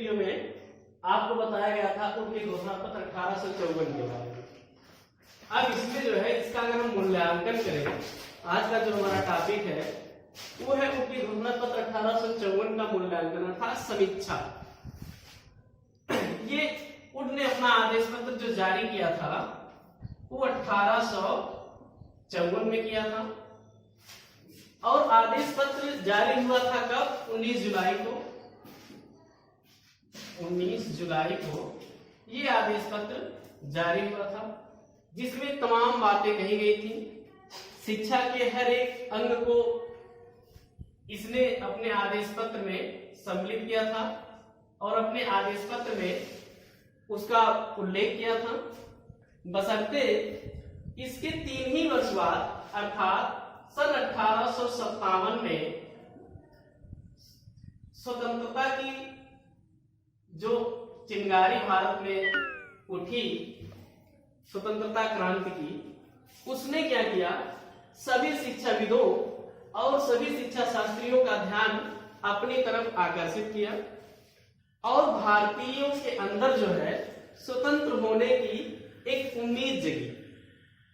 Video में आपको बताया गया था उनके घोषणा पत्र 1854 के बारे में। अब इसमें जो है इसका अगर हम मूल्यांकन करें, आज का जो हमारा टॉपिक है वो है उनके घोषणा पत्र 1854 का मूल्यांकन अर्थात समीक्षा। ये उनने अपना आदेश पत्र जो जारी किया था वो 1854 में किया था और आदेश पत्र जारी हुआ था कब? 19 जुलाई को। 19 जुलाई को ये आदेश पत्र जारी हुआ था जिसमें तमाम बातें कही गई थी। शिक्षा के हर एक अंग को इसने अपने आदेश पत्र में सम्मिलित किया था और अपने आदेश पत्र में उसका उल्लेख किया था। बशर्ते इसके 3 ही वर्ष बाद अर्थात सन 1857 में स्वतंत्रता की जो चिंगारी भारत में उठी, स्वतंत्रता क्रांति की, उसने क्या किया? सभी शिक्षाविदों और सभी शिक्षा शास्त्रियों का ध्यान अपनी तरफ आकर्षित किया और भारतीयों के अंदर जो है स्वतंत्र होने की एक उम्मीद जगी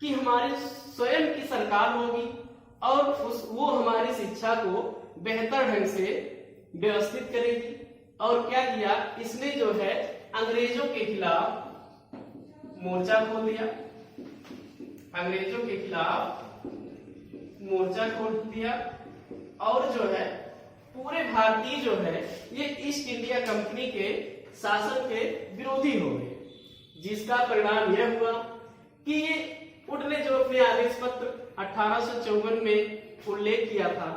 कि हमारी स्वयं की सरकार होगी और वो हमारी शिक्षा को बेहतर ढंग से व्यवस्थित करेगी। और क्या किया इसने जो है अंग्रेजों के खिलाफ मोर्चा खोल दिया, अंग्रेजों के खिलाफ मोर्चा खोल दिया और जो है पूरे भारतीय जो है ये ईस्ट इंडिया कंपनी के शासन के विरोधी हो गए, जिसका परिणाम यह हुआ कि ये उनने जो अपने आदेश पत्र 1854 में उल्लेख किया था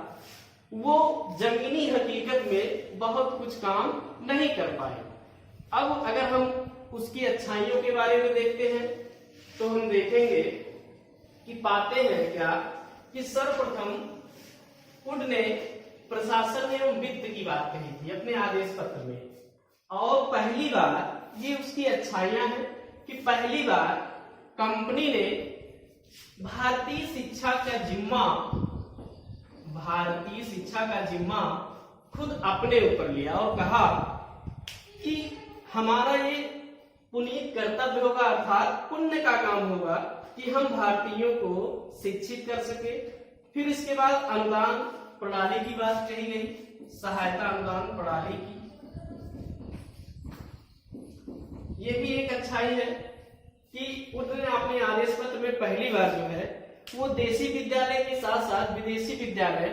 वो जमीनी हकीकत में बहुत कुछ काम नहीं कर पाए। अब अगर हम उसकी अच्छाइयों के बारे में देखते हैं तो हम देखेंगे कि पाते हैं क्या कि सर्वप्रथम उनने प्रशासन एवं वित्त की बात कही थी अपने आदेश पत्र में और पहली बार ये उसकी अच्छाइयां हैं कि पहली बार कंपनी ने भारतीय शिक्षा का जिम्मा खुद अपने ऊपर लिया और कहा कि हमारा ये पुनीत कर्तव्य होगा अर्थात पुण्य का काम होगा कि हम भारतीयों को शिक्षित कर सके। फिर इसके बाद अनुदान प्रणाली की बात कही गई, सहायता अनुदान प्रणाली की। ये भी एक अच्छाई है कि उन्होंने अपने आदेश पत्र में पहली बार जो है वो देसी विद्यालय के साथ साथ विदेशी विद्यालय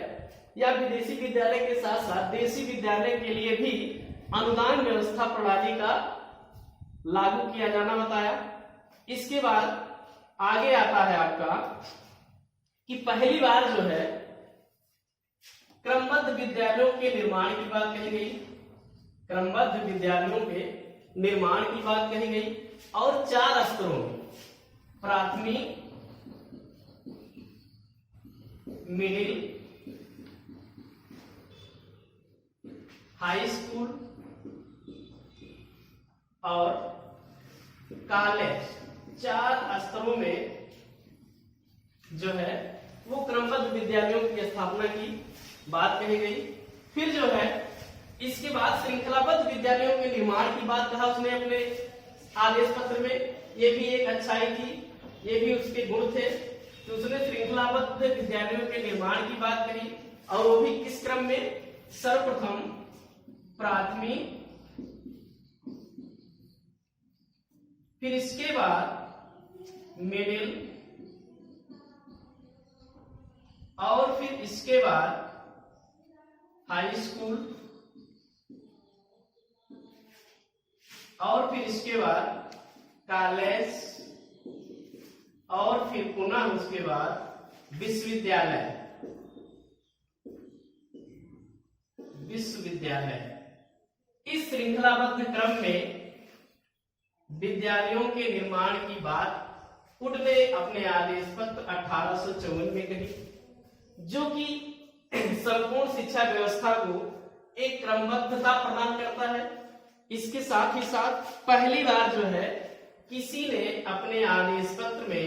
या विदेशी विद्यालय के साथ साथ देसी विद्यालय के लिए भी अनुदान व्यवस्था प्रणाली का लागू किया जाना बताया। इसके बाद आगे आता है आपका कि पहली बार जो है क्रमबद्ध विद्यालयों के निर्माण की बात कही गई, क्रमबद्ध विद्यालयों के निर्माण की बात कही गई और 4 स्तरों में प्राथमिक, मिडिल, हाई स्कूल और कॉलेज 4 स्तरों में जो है वो क्रमबद्ध विद्यालयों की स्थापना की बात कही गई। फिर जो है इसके बाद श्रृंखलाबद्ध विद्यालयों के निर्माण की बात कहा उसने अपने आदेश पत्र में। ये भी एक अच्छाई थी, ये भी उसके गुण थे तो उसने श्रृंखलाबद्ध विद्यालयों के निर्माण की बात कही और वो भी किस क्रम में? सर्वप्रथम प्राथमिक, फिर इसके बाद मिडिल और फिर इसके बाद हाई स्कूल और फिर इसके बाद कॉलेज और फिर पुनः उसके बाद विश्वविद्यालय। इस श्रृंखलाबद्ध क्रम में विद्यालयों के निर्माण की बात उन्होंने अपने आदेश पत्र 1854 में कही, जो कि संपूर्ण शिक्षा व्यवस्था को एक क्रमबद्धता प्रदान करता है। इसके साथ ही साथ पहली बार जो है किसी ने अपने आदेश पत्र में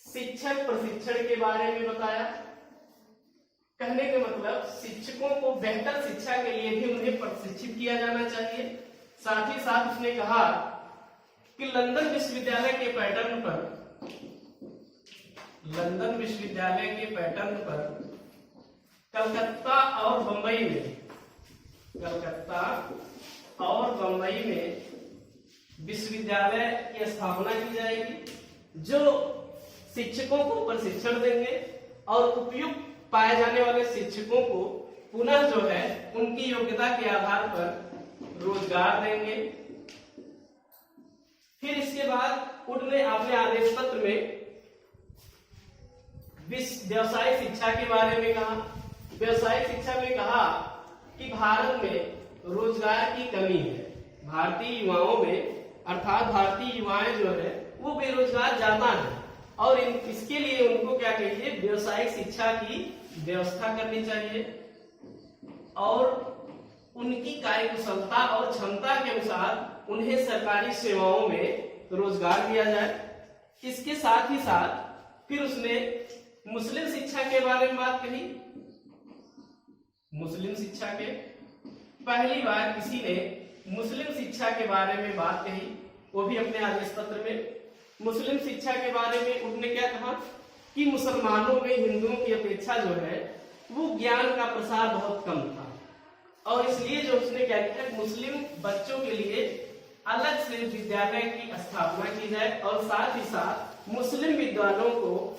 शिक्षक प्रशिक्षण के बारे में बताया। कहने के मतलब शिक्षकों को बेहतर शिक्षा के लिए भी उन्हें प्रशिक्षित किया जाना चाहिए। साथ ही साथ उसने कहा कि लंदन विश्वविद्यालय के पैटर्न पर कलकत्ता और बंबई में विश्वविद्यालय की स्थापना की जाएगी जो शिक्षकों को प्रशिक्षण देंगे और उपयुक्त पाए जाने वाले शिक्षकों को पुनः जो है उनकी योग्यता के आधार पर रोजगार देंगे। फिर इसके बाद उन्होंने अपने आदेश पत्र में व्यवसायिक शिक्षा के बारे में कहा। व्यवसायिक शिक्षा में कहा कि भारत में रोजगार की कमी है। भारतीय युवाओं में अर्थात भारतीय युवाएं जो है वो बेरोजगार ज्यादा है और इसके लिए उनको क्या कहिए व्यवसायिक शिक्षा की व्यवस्था करनी चाहिए और उनकी कार्यकुशलता और क्षमता के अनुसार उन्हें सरकारी सेवाओं में रोजगार दिया जाए। इसके साथ ही साथ फिर उसने मुस्लिम शिक्षा के बारे में बात कही। मुस्लिम शिक्षा के पहली बार किसी ने मुस्लिम शिक्षा के बारे में बात कही, वो भी अपने आदेश पत्र में। मुस्लिम शिक्षा के बारे में उन्होंने क्या कहा कि मुसलमानों में हिंदुओं की अपेक्षा जो है वो ज्ञान का प्रसार बहुत कम था और इसलिए जो उसने क्या किया मुस्लिम बच्चों के लिए अलग से विद्यालय की स्थापना की जाए और साथ ही साथ मुस्लिम विद्वानों को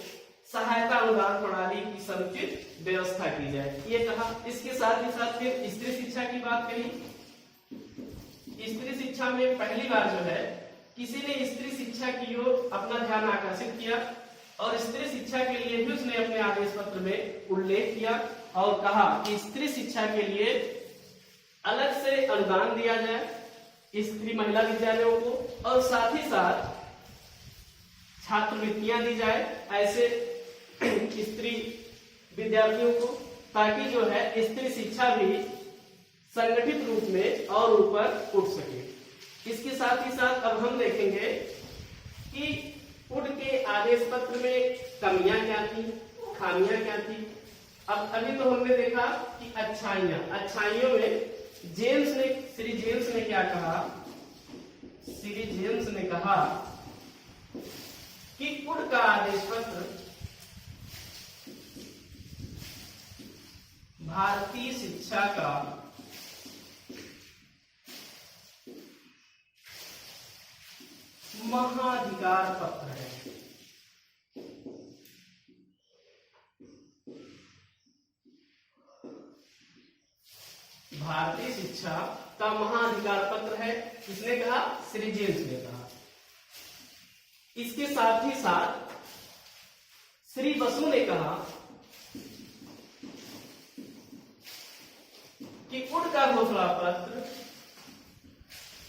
सहायता अनुदान प्रणाली की समुचित व्यवस्था की जाए, ये कहा। इसके साथ ही साथ फिर स्त्री शिक्षा की बात कही। स्त्री शिक्षा में पहली बार जो है किसी ने स्त्री शिक्षा की ओर अपना ध्यान आकर्षित किया और स्त्री शिक्षा के लिए भी उसने अपने आदेश पत्र में उल्लेख किया और कहा कि स्त्री शिक्षा के लिए अलग से अनुदान दिया जाए स्त्री महिला विद्यालयों को और साथ ही साथ छात्रवृत्तियां दी जाए ऐसे स्त्री विद्यार्थियों को, ताकि जो है स्त्री शिक्षा भी संगठित रूप में और ऊपर उठ सके। इसके साथ ही साथ अब हम देखेंगे कि उनके आदेश पत्र में कमियां क्या थी, खामियां क्या थी। अब अभी तो हमने देखा कि अच्छाइयों में श्री जेम्स ने क्या कहा। श्री जेम्स ने कहा कि उड का आदेश पत्र भारतीय शिक्षा का महाधिकार पत्र है। भारतीय शिक्षा का महाधिकार पत्र है, किसने कहा? श्री जेम्स ने कहा। इसके साथ ही साथ श्री बसु ने कहा कि उड का घोषणा पत्र,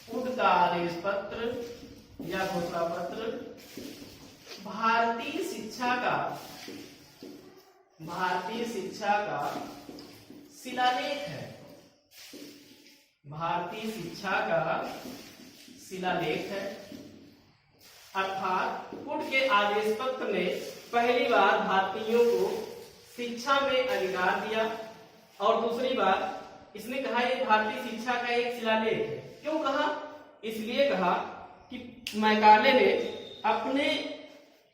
उड का आदेश पत्र या घोषणा पत्र भारतीय शिक्षा का शिलालेख है। भारतीय शिक्षा का शिलालेख है, अर्थात उड के आदेश पत्र ने पहली बार भारतीयों को शिक्षा में अधिकार दिया और दूसरी बार इसने कहा ये भारतीय शिक्षा का एक शिलालेख है। क्यों कहा? इसलिए कहा कि मैकाले ने अपने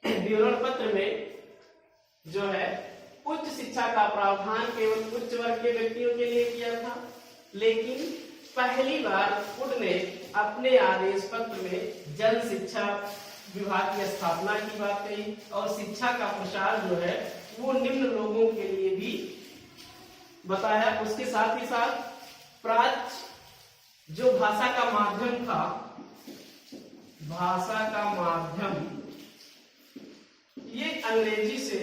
विवरण पत्र में जो है उच्च शिक्षा का प्रावधान केवल उच्च वर्ग के व्यक्तियों के लिए किया था, लेकिन पहली बार उड ने अपने आदेश पत्र में जन शिक्षा विभाग की स्थापना की बात कही और शिक्षा का प्रसार जो है वो निम्न लोगों के लिए भी बताया। उसके साथ ही साथ प्राच्य जो भाषा का माध्यम था, भाषा का माध्यम ये अंग्रेजी से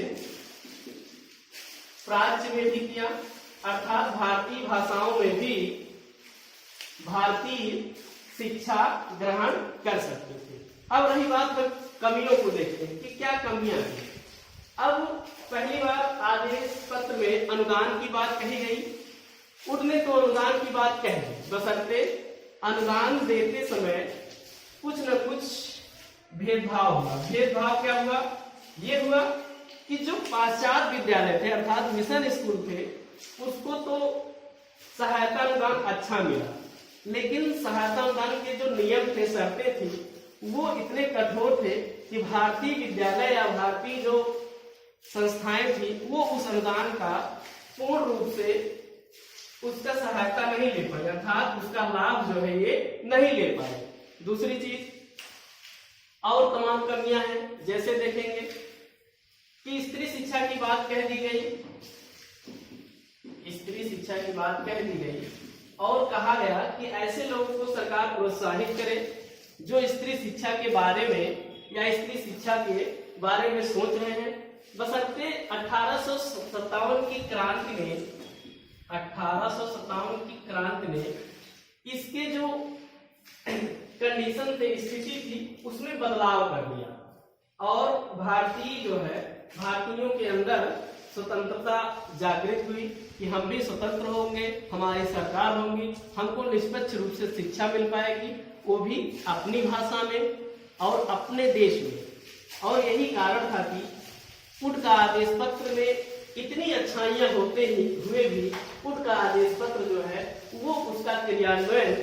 प्राच्य में भी किया, अर्थात भारतीय भाषाओं में भी भारतीय शिक्षा ग्रहण कर सकते थे। अब रही बात कमियों को देखते हैं कि क्या कमियां हैं। अब पहली बार आदेश पत्र में अनुदान की बात कही गई। उड ने तो अनुदान की बात कह दी, बशर्ते अनुदान देते समय कुछ न कुछ भेदभाव हुआ। भेदभाव क्या हुआ? ये हुआ कि जो पाश्चात्य विद्यालय थे अर्थात मिशन स्कूल थे, उसको तो सहायता अनुदान अच्छा मिला, लेकिन सहायता अनुदान के जो नियम थे, शर्तें थी, वो इतने कठोर थे कि भारतीय विद्यालय या भारतीय जो संस्थाएं थी वो उस अनुदान का पूर्ण रूप से उसका सहायता नहीं ले पाए, अर्थात उसका लाभ जो है ये नहीं ले पाए। दूसरी चीज और तमाम कमियां हैं, जैसे देखेंगे कि स्त्री शिक्षा की बात कह दी गई, स्त्री शिक्षा की बात कह दी गई और कहा गया कि ऐसे लोगों को सरकार प्रोत्साहित करे जो स्त्री शिक्षा के बारे में या स्त्री शिक्षा के बारे में सोच रहे हैं, बशर्ते 1857 की क्रांति ने 1857 की क्रांति ने इसके जो कंडीशन थे, स्थिति थी, उसमें बदलाव कर दिया और भारतीय जो है भारतीयों के अंदर स्वतंत्रता जागृत हुई कि हम भी स्वतंत्र होंगे, हमारी सरकार होंगी, हमको निष्पक्ष रूप से शिक्षा मिल पाएगी, वो भी अपनी भाषा में और अपने देश में। और यही कारण था कि पुट का आदेश पत्र में इतनी अच्छाइयां होते ही हुए भी पुट का आदेश पत्र जो है वो उसका क्रियान्वयन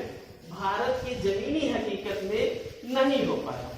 भारत की जमीनी हकीकत में नहीं हो पाया।